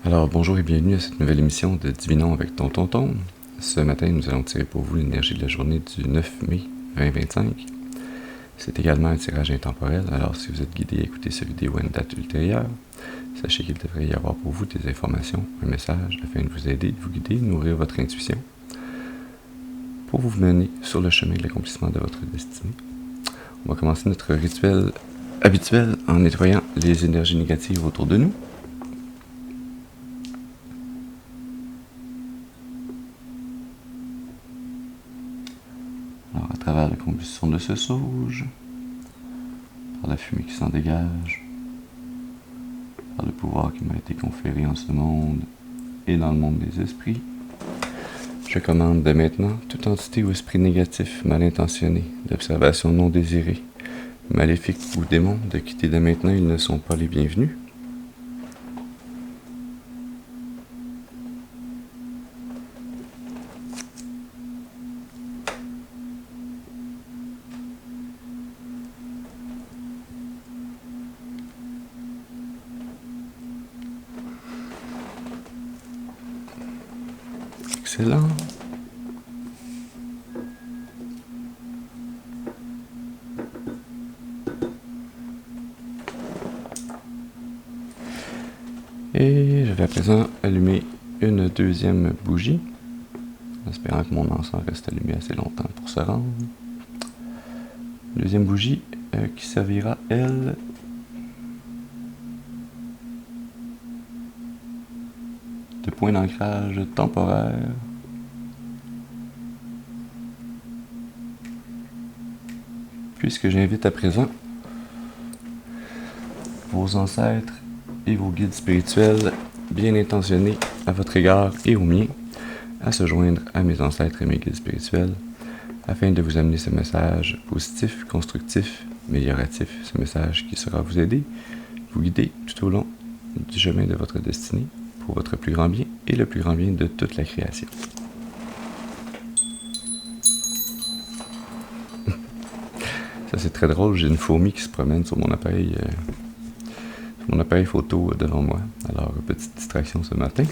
Alors bonjour et bienvenue à cette nouvelle émission de Divinons avec Tonton Tom. Ce matin, nous allons tirer pour vous l'énergie de la journée du 9 mai 2025. C'est également un tirage intemporel, alors si vous êtes guidé à écouter cette vidéo à une date ultérieure, sachez qu'il devrait y avoir pour vous des informations, un message afin de vous aider, de vous guider, de nourrir votre intuition pour vous mener sur le chemin de l'accomplissement de votre destinée. On va commencer notre rituel habituel en nettoyant les énergies négatives autour de nous. Alors, à travers la combustion de ce sauge, par la fumée qui s'en dégage, par le pouvoir qui m'a été conféré en ce monde et dans le monde des esprits, je commande dès maintenant toute entité ou esprit négatif, mal intentionné, d'observation non désirée, maléfique ou démon, de quitter dès maintenant, ils ne sont pas les bienvenus. Excellent. Et je vais à présent allumer une deuxième bougie, en espérant que mon encens reste allumé assez longtemps pour se rendre. Deuxième bougie qui servira, elle, de point d'ancrage temporaire. Puisque j'invite à présent vos ancêtres et vos guides spirituels bien intentionnés à votre égard et au mien à se joindre à mes ancêtres et mes guides spirituels afin de vous amener ce message positif, constructif, amélioratif, ce message qui sera vous aider, vous guider tout au long du chemin de votre destinée pour votre plus grand bien et le plus grand bien de toute la création. Ça c'est très drôle, j'ai une fourmi qui se promène sur mon appareil photo devant moi. Alors, petite distraction ce matin.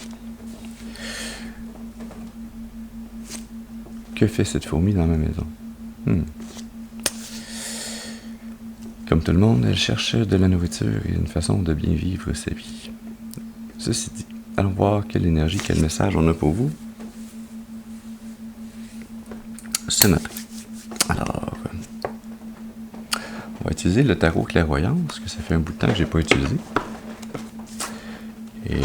Que fait cette fourmi dans ma maison? Comme tout le monde, elle cherche de la nourriture et une façon de bien vivre sa vie. Ceci dit, allons voir quelle énergie, quel message on a pour vous ce matin. Alors, on va utiliser le tarot clairvoyance, parce que ça fait un bout de temps que je n'ai pas utilisé. Et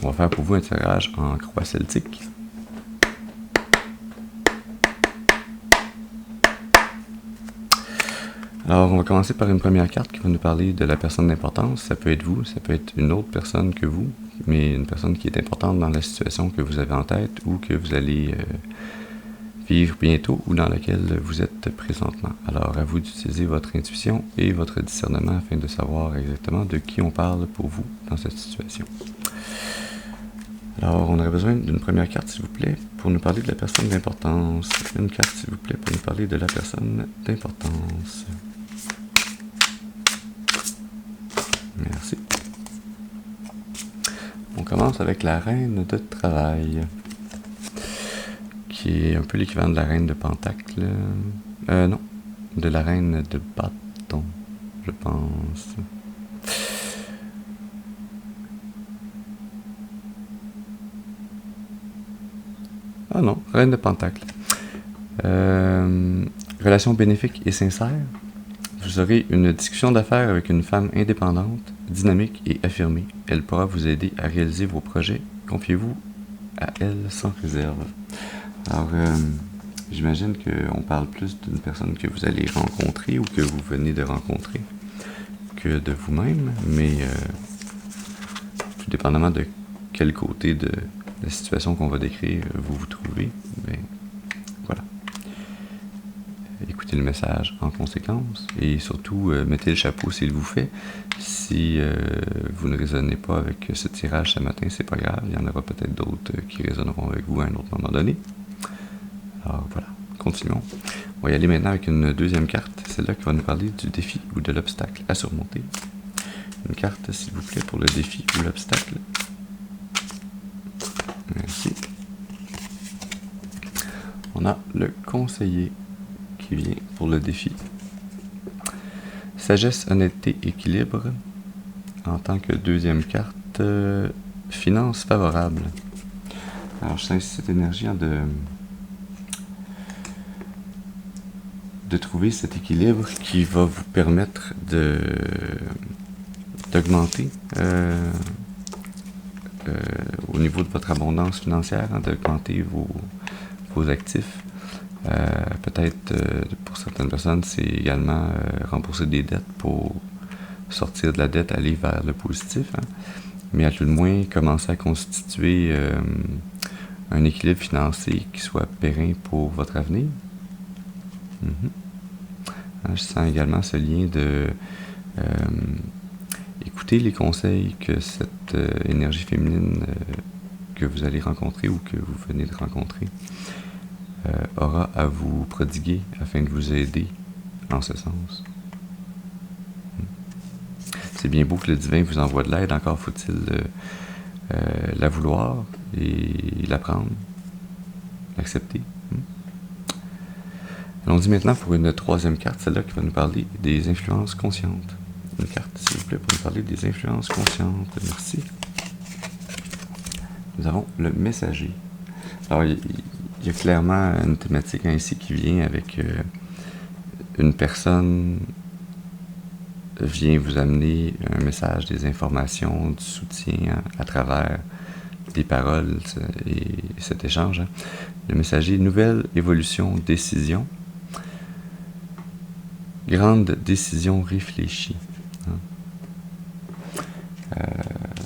on va faire pour vous un tirage en croix celtique. Alors, on va commencer par une première carte qui va nous parler de la personne d'importance. Ça peut être vous, ça peut être une autre personne que vous, mais une personne qui est importante dans la situation que vous avez en tête ou que vous allez vivre bientôt ou dans laquelle vous êtes présentement. Alors, à vous d'utiliser votre intuition et votre discernement afin de savoir exactement de qui on parle pour vous dans cette situation. Alors, on aurait besoin d'une première carte, s'il vous plaît, pour nous parler de la personne d'importance. Une carte, s'il vous plaît, pour nous parler de la personne d'importance. Merci. On commence avec la reine de travail, qui est un peu l'équivalent de la reine de pentacle. Non, de la reine de bâton, je pense. Ah non, reine de pentacle. Relation bénéfique et sincère. Vous aurez une discussion d'affaires avec une femme indépendante, dynamique et affirmée. Elle pourra vous aider à réaliser vos projets. Confiez-vous à elle sans réserve. Alors, j'imagine qu'on parle plus d'une personne que vous allez rencontrer ou que vous venez de rencontrer que de vous-même, mais tout dépendamment de quel côté de la situation qu'on va décrire vous vous trouvez, ben voilà. Écoutez le message en conséquence et surtout mettez le chapeau s'il vous fait. Si vous ne résonnez pas avec ce tirage ce matin, c'est pas grave, il y en aura peut-être d'autres qui résonneront avec vous à un autre moment donné. Alors voilà, continuons. On va y aller maintenant avec une deuxième carte, celle-là qui va nous parler du défi ou de l'obstacle à surmonter. Une carte, s'il vous plaît, pour le défi ou l'obstacle Merci. On a le conseiller qui vient pour le défi. Sagesse, honnêteté, équilibre. En tant que deuxième carte, finance favorable. Alors, je sens cette énergie de trouver cet équilibre qui va vous permettre d'augmenter au niveau de votre abondance financière, d'augmenter vos actifs. Peut-être pour certaines personnes, c'est également rembourser des dettes pour sortir de la dette, aller vers le positif. Mais à tout le moins, commencer à constituer un équilibre financier qui soit périn pour votre avenir. Je sens également ce lien de écouter les conseils que cette énergie féminine que vous allez rencontrer ou que vous venez de rencontrer aura à vous prodiguer afin de vous aider en ce sens. C'est bien beau que le divin vous envoie de l'aide, encore faut-il la vouloir et la prendre, l'accepter. Allons-y maintenant pour une troisième carte, celle-là qui va nous parler des influences conscientes. Une carte, s'il vous plaît, pour nous parler des influences conscientes. Merci. Nous avons le messager. Alors, il y a clairement une thématique ici qui vient avec une personne vient vous amener un message, des informations, du soutien à travers des paroles et cet échange. Le messager, nouvelle évolution, décision. Grande décision réfléchie.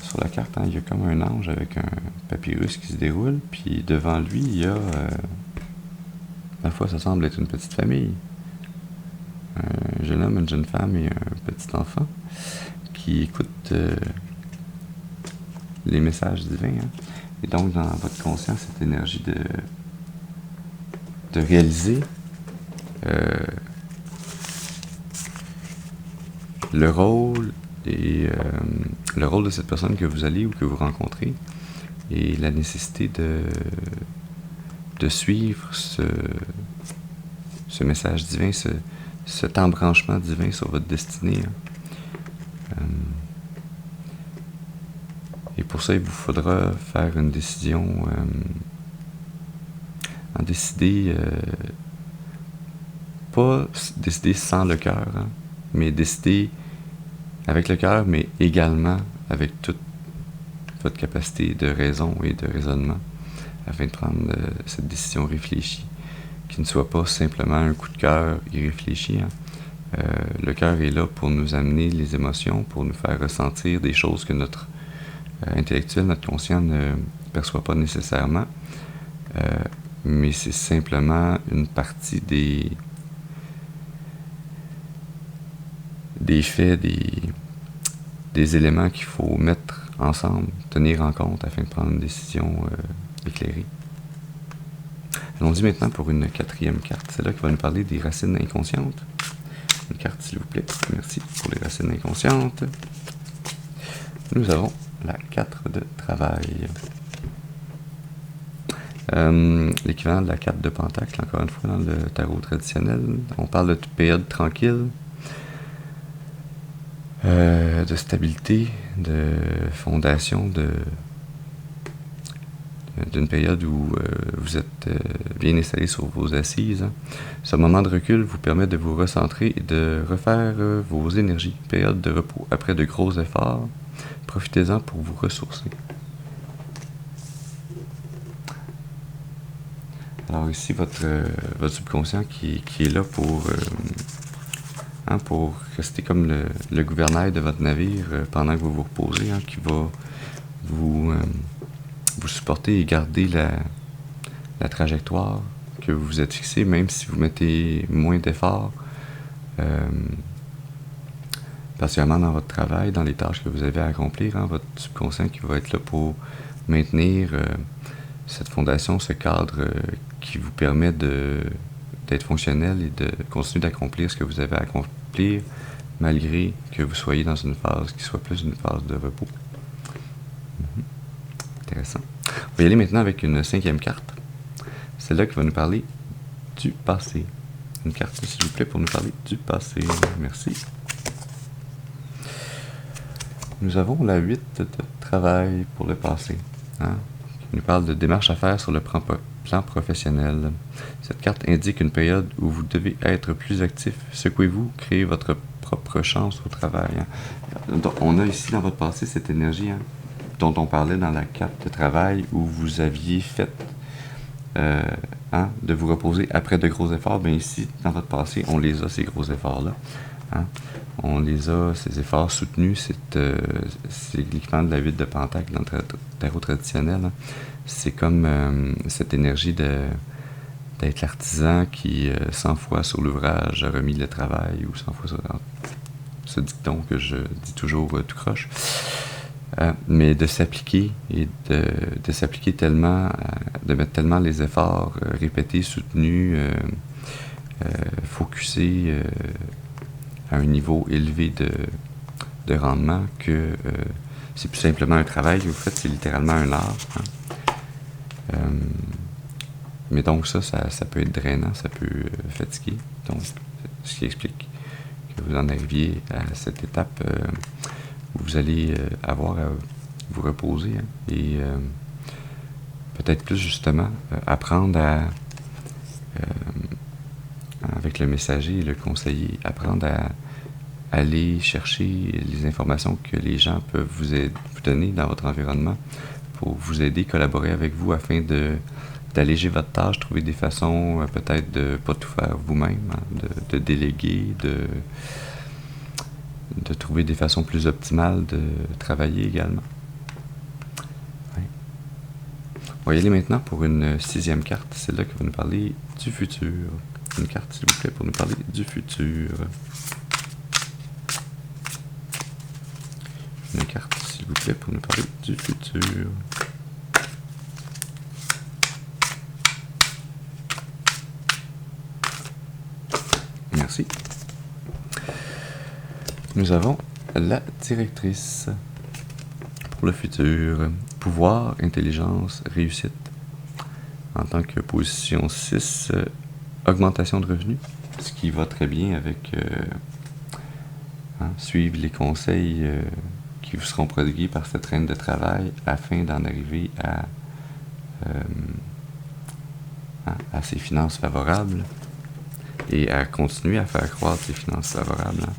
Sur la carte, il y a comme un ange avec un papyrus qui se déroule, puis devant lui, il y a, la fois, ça semble être une petite famille. Un jeune homme, une jeune femme et un petit enfant qui écoutent les messages divins. Et donc, dans votre conscience, cette énergie de réaliser le rôle de cette personne que vous allez ou que vous rencontrez et la nécessité de suivre ce message divin, cet embranchement divin sur votre destinée. Et pour ça, il vous faudra faire une décision, pas décider sans le cœur, mais décider avec le cœur, mais également avec toute votre capacité de raison et de raisonnement, afin de prendre cette décision réfléchie, qui ne soit pas simplement un coup de cœur irréfléchi. Le cœur est là pour nous amener les émotions, pour nous faire ressentir des choses que notre intellectuel, notre conscient ne perçoit pas nécessairement, mais c'est simplement une partie des faits, des éléments qu'il faut mettre ensemble, tenir en compte afin de prendre une décision éclairée. Allons-y maintenant pour une quatrième carte, celle-là qui va nous parler des racines inconscientes. Une carte, s'il vous plaît. Merci pour les racines inconscientes. Nous avons la 4 de travail. L'équivalent de la 4 de pentacle, encore une fois, dans le tarot traditionnel. On parle de période tranquille, de stabilité, de fondation, d'une période où vous êtes bien installé sur vos assises. Ce moment de recul vous permet de vous recentrer et de refaire vos énergies. Période de repos après de gros efforts. Profitez-en pour vous ressourcer. Alors ici, votre subconscient qui est là pour rester comme le gouvernail de votre navire pendant que vous vous reposez, qui va vous supporter et garder la trajectoire que vous vous êtes fixée, même si vous mettez moins d'efforts, particulièrement dans votre travail, dans les tâches que vous avez à accomplir, votre subconscient qui va être là pour maintenir cette fondation, ce cadre qui vous permet d'être fonctionnel et de continuer d'accomplir ce que vous avez à accomplir, malgré que vous soyez dans une phase qui soit plus une phase de repos. Intéressant. On va va y aller maintenant avec une 5e carte. Celle-là qui va nous parler du passé. Une carte, s'il vous plaît, pour nous parler du passé. Merci. Nous avons la 8 de travail pour le passé. Hein, qui nous parle de démarches à faire sur le plan professionnel. Cette carte indique une période où vous devez être plus actif. Secouez-vous, créez votre propre chance au travail. Hein. Donc, on a ici dans votre passé cette énergie, hein, dont on parlait dans la carte de travail où vous aviez fait de vous reposer après de gros efforts. Bien ici, dans votre passé, on les a, ces gros efforts-là. Hein. On les a, ces efforts soutenus. C'est l'équivalent de la 8 de Pentacle dans le tarot traditionnel. Hein. C'est comme cette énergie d'être l'artisan qui, 100 fois sur l'ouvrage, a remis le travail, ou 100 fois sur ce dicton que je dis toujours tout croche. Mais de s'appliquer et de s'appliquer tellement, de mettre tellement les efforts répétés, soutenus, focusés à un niveau élevé de rendement que c'est plus simplement un travail que vous faites, c'est littéralement un art. Hein. Mais donc ça peut être drainant, ça peut fatiguer. Donc, ce qui explique que vous en arriviez à cette étape où vous allez avoir à vous reposer, hein, et peut-être plus justement apprendre avec le messager et le conseiller, apprendre à aller chercher les informations que les gens peuvent vous donner dans votre environnement pour vous aider, collaborer avec vous afin d'alléger votre tâche, trouver des façons peut-être de ne pas tout faire vous-même, hein, de déléguer, de trouver des façons plus optimales de travailler également. Ouais. On va y aller maintenant pour une 6e carte, celle-là qui va nous parler du futur. Une carte, s'il vous plaît, pour nous parler du futur. Une carte, s'il vous plaît, pour nous parler du futur. Merci. Nous avons la directrice pour le futur. Pouvoir, intelligence, réussite. En tant que position 6, augmentation de revenus, ce qui va très bien avec suivre les conseils qui vous seront prodigués par cette reine de travail afin d'en arriver à ces finances favorables et à continuer à faire croître ces finances favorables. Hein.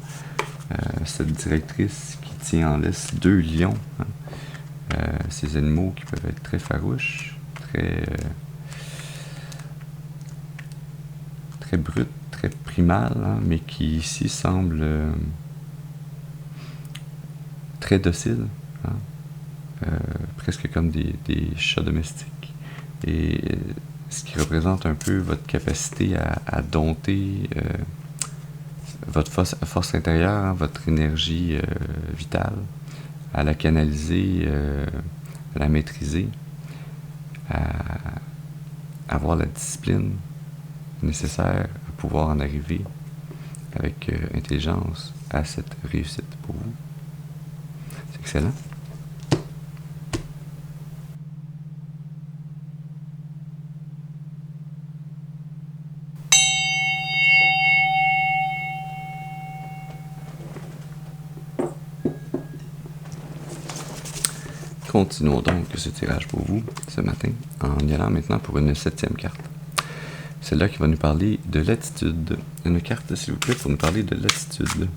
Cette directrice qui tient en laisse 2 lions, hein. Ces animaux qui peuvent être très farouches, très brut, très primal, hein, mais qui ici semble très docile, hein, presque comme des chats domestiques. Et ce qui représente un peu votre capacité à dompter votre force intérieure, hein, votre énergie vitale, à la canaliser, à la maîtriser, à avoir la discipline nécessaire à pouvoir en arriver avec intelligence à cette réussite pour vous. C'est excellent. Continuons donc ce tirage pour vous ce matin en y allant maintenant pour une 7e carte. Celle-là qui va nous parler de l'attitude. Une carte, s'il vous plaît, pour nous parler de l'attitude.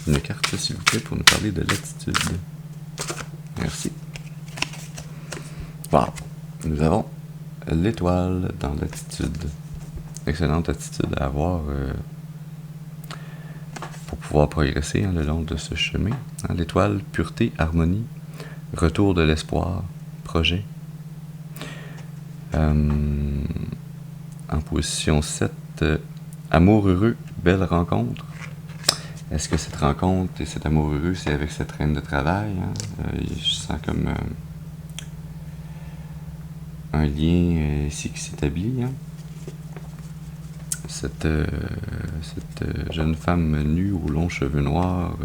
Une carte, s'il vous plaît, pour nous parler de l'attitude. Merci. Wow. Nous avons l'étoile dans l'attitude. Excellente attitude à avoir pour pouvoir progresser, hein, le long de ce chemin. Hein, l'étoile, pureté, harmonie, retour de l'espoir, projet. En position 7, amour heureux, belle rencontre. Est-ce que cette rencontre et cet amour heureux, c'est avec cette reine de travail? Hein? Je sens comme un lien ici qui s'établit. Hein? Cette jeune femme nue aux longs cheveux noirs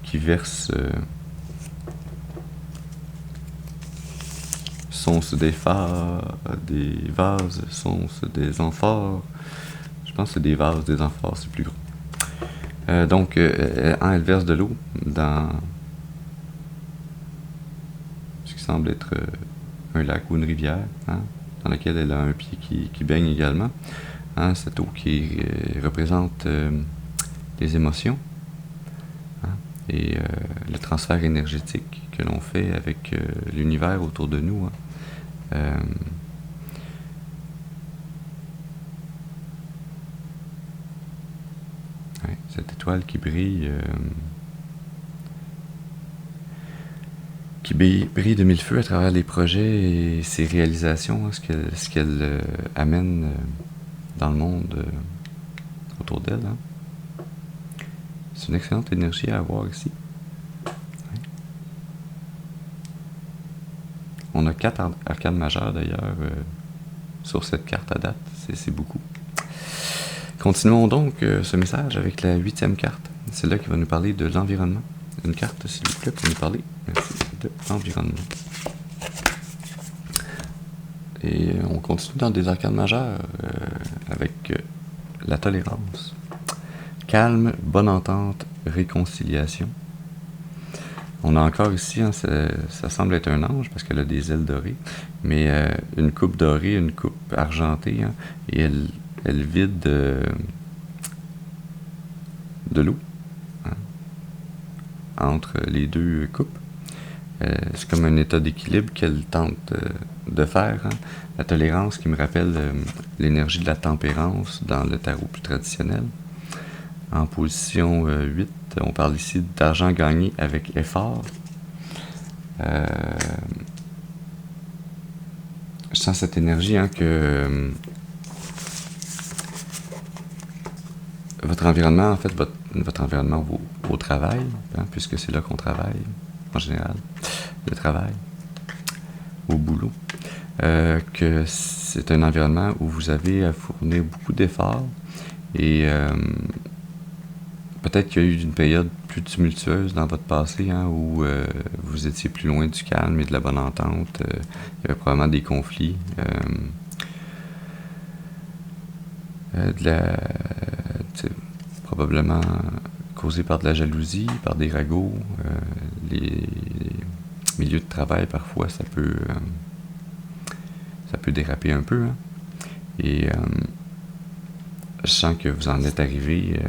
qui verse sont-ce des phares, des vases, sont-ce des amphores? Je pense que c'est des vases, des amphores, c'est plus gros. Donc, elle verse de l'eau dans ce qui semble être un lac ou une rivière, hein, dans laquelle elle a un pied qui baigne également. Hein, cette eau qui représente les émotions, hein, et le transfert énergétique que l'on fait avec l'univers autour de nous. Hein. Ouais, cette étoile qui brille de mille feux à travers les projets et ses réalisations, hein, ce qu'elle amène dans le monde autour d'elle. Hein. C'est une excellente énergie à avoir ici. Ouais. On a 4 arcanes majeures d'ailleurs sur cette carte à date, c'est beaucoup. Continuons donc ce message avec la 8e carte. C'est là qui va nous parler de l'environnement. Une carte, s'il vous plaît, pour nous parler. Merci, de l'environnement. Et on continue dans des arcanes majeures avec la tolérance. Calme, bonne entente, réconciliation. On a encore ici, hein, ça semble être un ange parce qu'elle a des ailes dorées, mais une coupe dorée, une coupe argentée, hein, et elle vide de l'eau, hein, entre les deux coupes. C'est comme un état d'équilibre qu'elle tente de faire. Hein. La tolérance qui me rappelle l'énergie de la tempérance dans le tarot plus traditionnel. En position 8, on parle ici d'argent gagné avec effort. Je sens cette énergie, hein, que votre environnement, en fait, votre environnement au travail, hein, puisque c'est là qu'on travaille, en général, le travail, au boulot, que c'est un environnement où vous avez à fournir beaucoup d'efforts et peut-être qu'il y a eu une période plus tumultueuse dans votre passé, hein, où vous étiez plus loin du calme et de la bonne entente. Il y avait probablement des conflits, probablement causés par de la jalousie, par des ragots. Les milieux de travail, parfois, ça peut déraper un peu. Hein. Et je sens que vous en êtes arrivé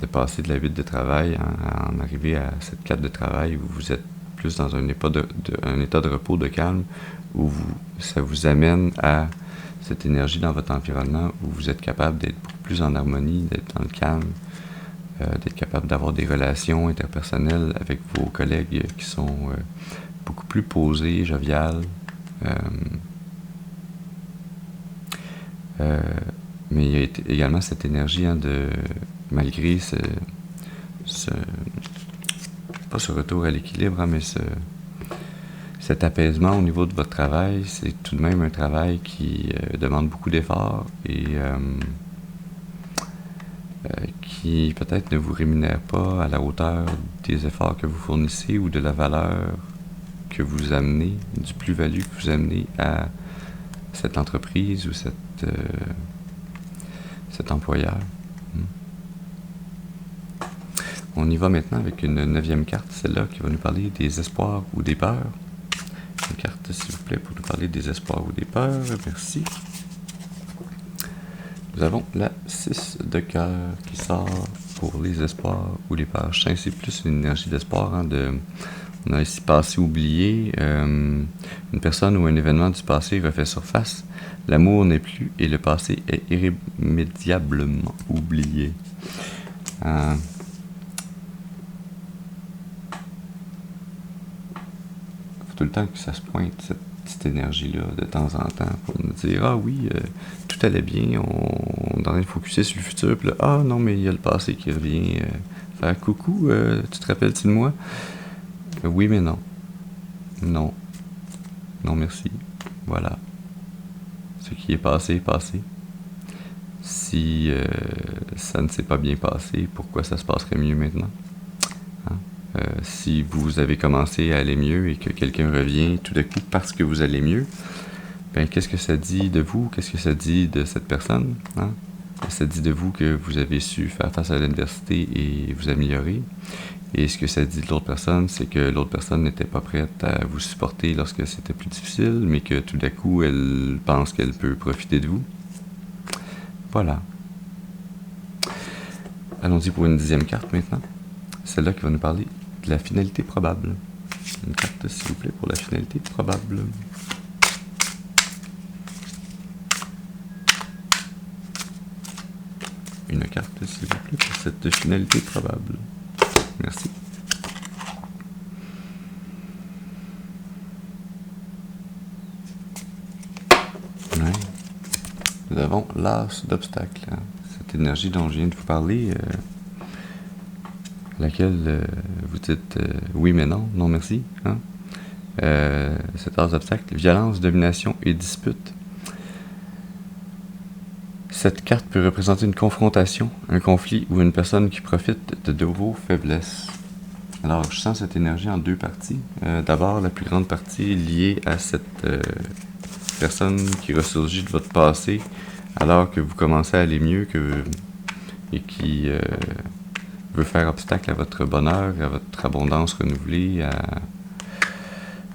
de passer de la vie de travail à en arriver à cette carte de travail où vous êtes plus dans un état de repos, de calme, où ça vous amène à cette énergie dans votre environnement où vous êtes capable d'être beaucoup plus en harmonie, d'être dans le calme, d'être capable d'avoir des relations interpersonnelles avec vos collègues qui sont beaucoup plus posés, joviales. Mais il y a également cette énergie, hein, de malgré pas ce retour à l'équilibre, hein, mais cet apaisement au niveau de votre travail, c'est tout de même un travail qui demande beaucoup d'efforts et qui peut-être ne vous rémunère pas à la hauteur des efforts que vous fournissez ou de la valeur que vous amenez, du plus-value que vous amenez à cette entreprise ou cet employeur. On y va maintenant avec une 9e carte, celle-là qui va nous parler des espoirs ou des peurs. Une carte, s'il vous plaît, pour nous parler des espoirs ou des peurs. Merci. Nous avons la 6 de cœur qui sort pour les espoirs ou les peurs. Je sens que c'est plus une énergie d'espoir, hein, on a ici passé oublié. Une personne ou un événement du passé refait surface. L'amour n'est plus et le passé est irrémédiablement oublié. Tout le temps que ça se pointe, cette petite énergie-là, de temps en temps, pour nous dire « Ah oui, tout allait bien, on est en train de focuser sur le futur, puis là, ah non, mais il y a le passé qui revient, faire coucou, tu te rappelles-tu de moi? Oui, mais non. Non. Non, merci. Voilà. Ce qui est passé est passé. Si ça ne s'est pas bien passé, pourquoi ça se passerait mieux maintenant? Hein? Si vous avez commencé à aller mieux et que quelqu'un revient tout d'un coup parce que vous allez mieux, ben qu'est-ce que ça dit de vous? Qu'est-ce que ça dit de cette personne? Hein? Ça dit de vous que vous avez su faire face à l'adversité et vous améliorer. Et ce que ça dit de l'autre personne, c'est que l'autre personne n'était pas prête à vous supporter lorsque c'était plus difficile, mais que tout d'un coup, elle pense qu'elle peut profiter de vous. Voilà. Allons-y pour une 10e carte maintenant. Celle-là qui va nous parler de la finalité probable. Une carte, s'il vous plaît, pour la finalité probable. Une carte, s'il vous plaît, pour cette finalité probable. Merci. Ouais. Nous avons l'as d'obstacle. Hein. Cette énergie dont je viens de vous parler, à laquelle vous dites oui mais non, non merci. Hein. Cet as d'obstacle, violence, domination et dispute. Cette carte peut représenter une confrontation, un conflit ou une personne qui profite de vos faiblesses. Alors, je sens cette énergie en deux parties. D'abord, la plus grande partie est liée à cette personne qui ressurgit de votre passé alors que vous commencez à aller mieux et qui veut faire obstacle à votre bonheur, à votre abondance renouvelée,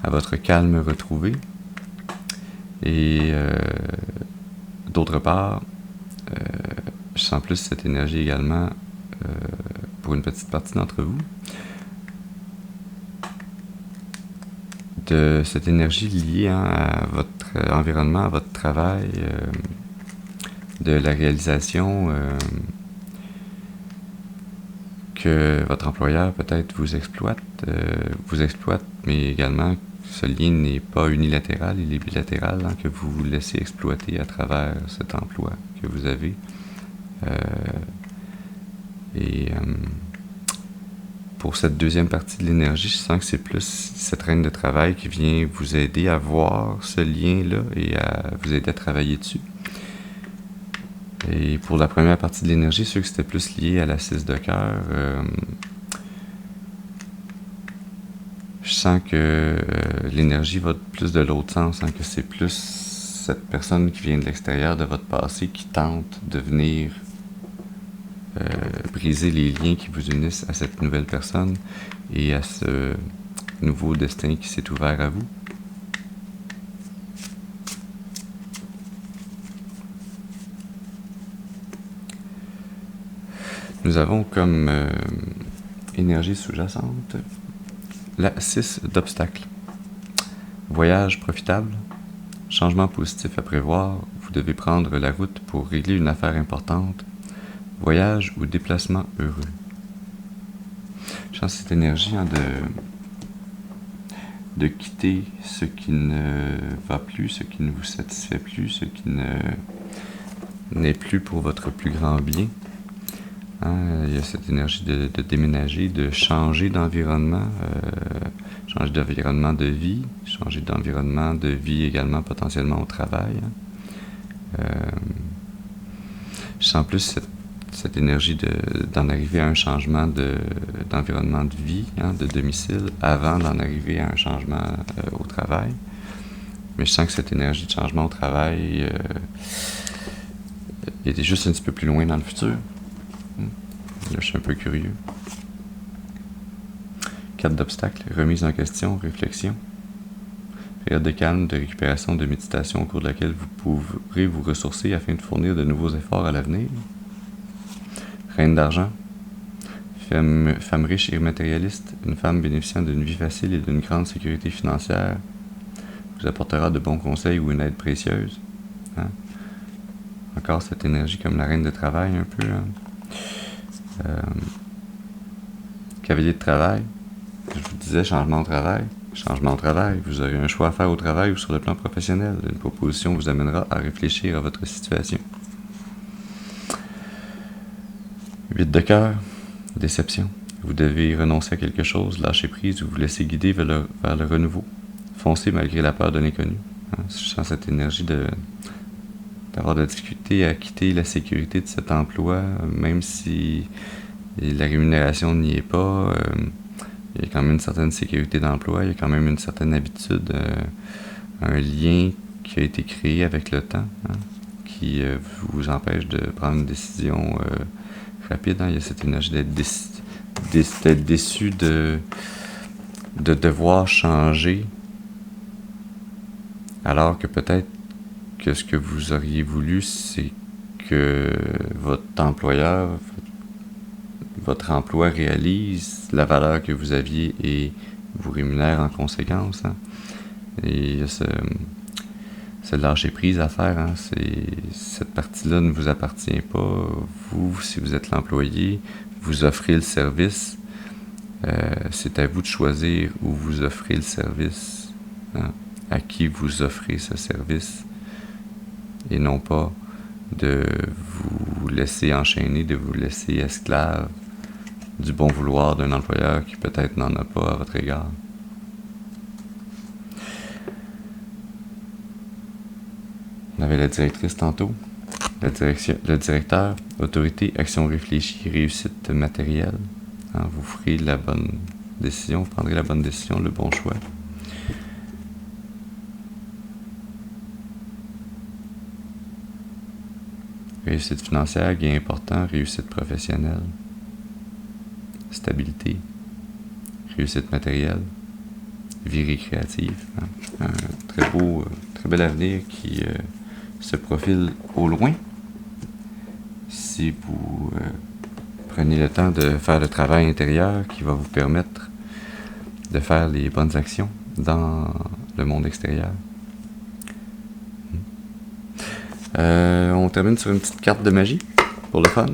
à votre calme retrouvé. Et d'autre part, je sens plus cette énergie également pour une petite partie d'entre vous, de cette énergie liée à votre environnement, à votre travail, de la réalisation que votre employeur peut-être vous exploite, mais également ce lien n'est pas unilatéral, il est bilatéral, hein, que vous vous laissez exploiter à travers cet emploi que vous avez. Pour cette deuxième partie de l'énergie, je sens que c'est plus cette reine de travail qui vient vous aider à voir ce lien-là et à vous aider à travailler dessus. Et pour la première partie de l'énergie, ceux que c'était plus lié à la 6 de cœur, je sens que l'énergie va plus de l'autre sens, hein, que c'est plus cette personne qui vient de l'extérieur de votre passé qui tente de venir briser les liens qui vous unissent à cette nouvelle personne et à ce nouveau destin qui s'est ouvert à vous. Nous avons comme énergie sous-jacente la 6 d'obstacles. Voyage profitable, changement positif à prévoir, vous devez prendre la route pour régler une affaire importante, voyage ou déplacement heureux. Je sens cette énergie hein, de quitter ce qui ne va plus, ce qui ne vous satisfait plus, ce qui n'est plus pour votre plus grand bien. Hein, il y a cette énergie de déménager, de changer d'environnement, changer d'environnement de vie, changer d'environnement de vie également potentiellement au travail. Hein. Je sens plus cette énergie d'en arriver à un changement d'environnement de vie, hein, de domicile, avant d'en arriver à un changement au travail. Mais je sens que cette énergie de changement au travail est juste un petit peu plus loin dans le futur. Là, je suis un peu curieux. 4 d'obstacles, remise en question, réflexion. Période de calme, de récupération, de méditation au cours de laquelle vous pourrez vous ressourcer afin de fournir de nouveaux efforts à l'avenir. Reine d'argent. Femme riche et matérialiste, une femme bénéficiant d'une vie facile et d'une grande sécurité financière vous apportera de bons conseils ou une aide précieuse. Hein? Encore cette énergie comme la reine de travail un peu. Hein? Cavalier de travail, je vous disais changement au travail, vous aurez un choix à faire au travail ou sur le plan professionnel. Une proposition vous amènera à réfléchir à votre situation. 8 de cœur, déception. Vous devez renoncer à quelque chose, lâcher prise ou vous laisser guider vers le renouveau. Foncez malgré la peur de l'inconnu. Hein, je sens cette énergie d'avoir de la difficulté à quitter la sécurité de cet emploi, même si la rémunération n'y est pas, il y a quand même une certaine sécurité d'emploi, il y a quand même une certaine habitude, un lien qui a été créé avec le temps, hein, qui vous empêche de prendre une décision rapide. Hein. Il y a cette énergie d'être déçu de devoir changer, alors que peut-être que ce que vous auriez voulu, c'est que votre employeur, votre emploi réalise la valeur que vous aviez et vous rémunère en conséquence. Hein. Et il y a ce lâcher prise à faire. Hein. Cette partie-là ne vous appartient pas. Vous, si vous êtes l'employé, vous offrez le service. C'est à vous de choisir où vous offrez le service, hein, à qui vous offrez ce service, et non pas de vous laisser enchaîner, de vous laisser esclave du bon vouloir d'un employeur qui peut-être n'en a pas à votre égard. On avait la directrice tantôt, le directeur, autorité, action réfléchie, réussite matérielle. Hein, vous ferez la bonne décision, vous prendrez la bonne décision, le bon choix. Réussite financière, gain important, réussite professionnelle, stabilité, réussite matérielle, vie récréative. Hein. Un très bel avenir qui se profile au loin si vous prenez le temps de faire le travail intérieur qui va vous permettre de faire les bonnes actions dans le monde extérieur. On termine sur une petite carte de magie pour le fun.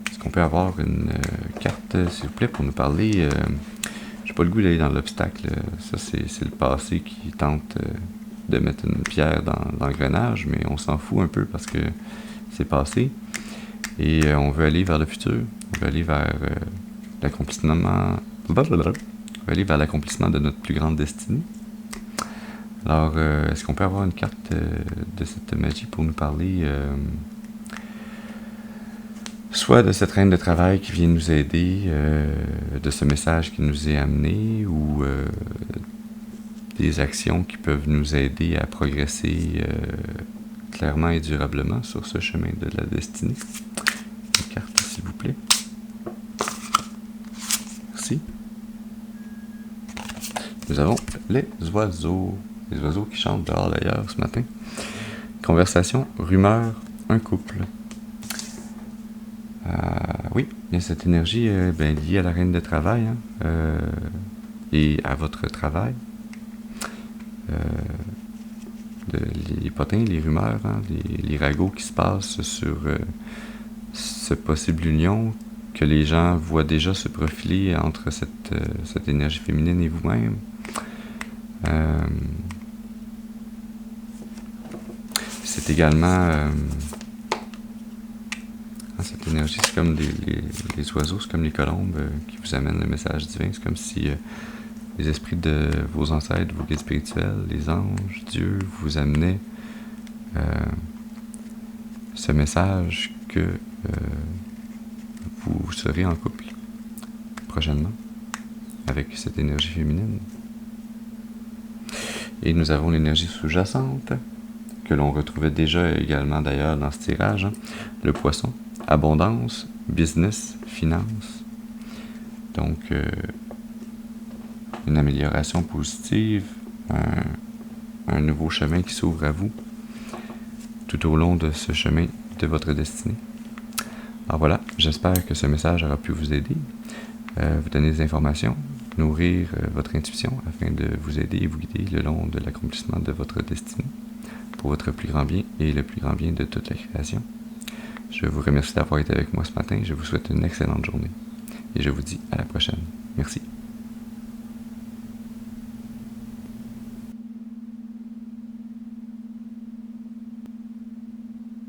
Est-ce qu'on peut avoir une carte, s'il vous plaît, pour nous parler? J'ai pas le goût d'aller dans l'obstacle. Ça, c'est le passé qui tente de mettre une pierre dans l'engrenage, mais on s'en fout un peu parce que c'est passé. Et on veut aller vers le futur. On veut aller vers l'accomplissement. On veut aller vers l'accomplissement de notre plus grande destinée. Alors, est-ce qu'on peut avoir une carte de cette magie pour nous parler soit de cette reine de travail qui vient nous aider, de ce message qui nous est amené, ou des actions qui peuvent nous aider à progresser clairement et durablement sur ce chemin de la destinée? Une carte, s'il vous plaît. Merci. Nous avons les oiseaux. Les oiseaux qui chantent dehors d'ailleurs ce matin. Conversation, rumeur, un couple. Oui, il y a cette énergie liée à la reine de travail, hein, et à votre travail. Les potins, les rumeurs, hein, les ragots qui se passent sur ce possible union que les gens voient déjà se profiler entre cette énergie féminine et vous-même. C'est également cette énergie, c'est comme les oiseaux, c'est comme les colombes qui vous amènent le message divin. C'est comme si les esprits de vos ancêtres, vos guides spirituels, les anges, Dieu vous amenaient ce message que vous serez en couple prochainement avec cette énergie féminine. Et nous avons l'énergie sous-jacente que l'on retrouvait déjà également d'ailleurs dans ce tirage, hein. Le poisson, abondance, business, finance. Donc, une amélioration positive, un nouveau chemin qui s'ouvre à vous tout au long de ce chemin de votre destinée. Alors voilà, j'espère que ce message aura pu vous aider, vous donner des informations, nourrir votre intuition afin de vous aider et vous guider le long de l'accomplissement de votre destinée pour votre plus grand bien et le plus grand bien de toute la création. Je vous remercie d'avoir été avec moi ce matin. Je vous souhaite une excellente journée et je vous dis à la prochaine. Merci.